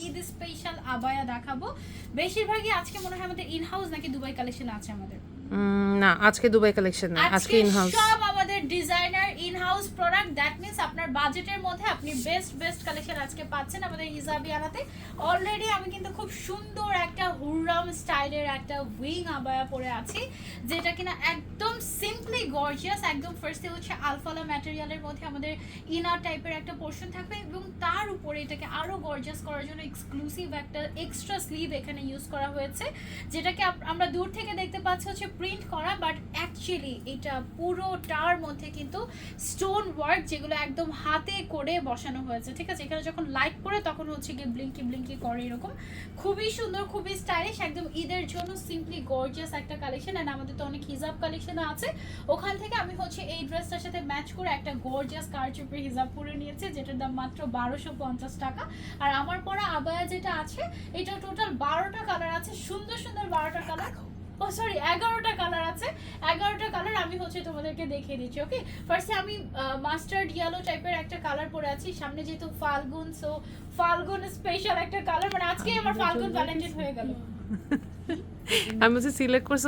Eid special abaya দেখাবো। বেশিরভাগই আজকে মনে হয় আমাদের ইন হাউস নাকি দুবাই কালেকশন আছে আমাদের। না আজকে দুবাই কালেকশন না, আজকে ইন হাউস সব আমাদের designer in house product. That means আপনার বাজেটের মধ্যে আপনি বেস্ট কালেকশন আজকে পাচ্ছেন আমাদের হিজাবিয়ানাতে। অলরেডি আমি কিন্তু খুব সুন্দর একটা হুররাম স্টাইলের একটা উইং আবায়া পরে আছি, যেটা কিনা একদম সিম্পলি গর্জিয়াস। একদম ফার্স্টে হচ্ছে আলফালা ম্যাটেরিয়ালের মধ্যে আমাদের ইনার টাইপের একটা পোর্শন থাকবে, এবং তার উপরে এটাকে আরো গর্জিয়াস করার জন্য এক্সক্লুসিভ একটা এক্সট্রা স্লিভ এখানে ইউজ করা হয়েছে, যেটাকে আমরা দূর থেকে দেখতে পাচ্ছি হচ্ছে প্রিন্ট করা, বাট অ্যাকচুয়ালি এটা পুরোটার মধ্যে কিন্তু স্টোন ওয়ার্ক, যেগুলো একদম হাতে করে বসানো হয়েছে। ঠিক আছে, এখানে যখন লাইট পড়ে তখন হচ্ছে কি ব্লিঙ্কি করে, এরকম খুবই সুন্দর, খুবই স্টাইলিশ, একদম ঈদের জন্য সিম্পলি গর্জিয়াস একটা কালেকশন। এন্ড আমাদের তো অনেক হিজাব কালেকশন আছে, ওখান থেকে আমি হচ্ছে এই ড্রেসটার সাথে ম্যাচ করে একটা গর্জিয়াস কারচুপির হিজাব পরে নিয়েছি, যেটার দাম মাত্র 1250 টাকা। আর আমার পরা আবায়া যেটা আছে, এটা টোটাল 12টা কালার আছে, সুন্দর 12টা কালার। ও সরি, 11টা কালার আছে। 11টা কালার আমি হচ্ছে তোমাদেরকে দেখিয়ে দিচ্ছি। ওকে, ফার্স্টে আমি মাস্টার্ড ইয়েলো টাইপের একটা কালার পরে আছি। সামনে যেহেতু ফাল্গুন, সো ফাল্গুন স্পেশাল একটা কালার, মানে আজকে আমার ফাল্গুন ভ্যালেন্টাইন হয়ে গেল। আমি বলছি সিলেক্ট করছো